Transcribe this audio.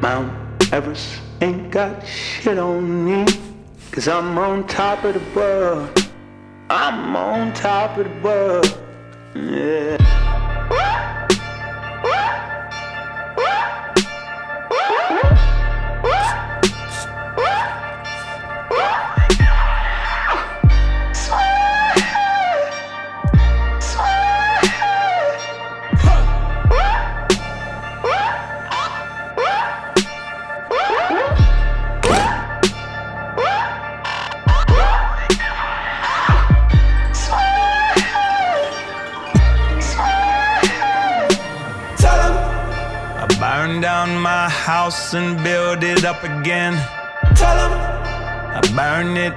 Mount Everest ain't got shit on me, 'cause I'm on top of the world. I'm on top of the world. Yeah. Burn down my house and build it up again. Tell 'em I burn it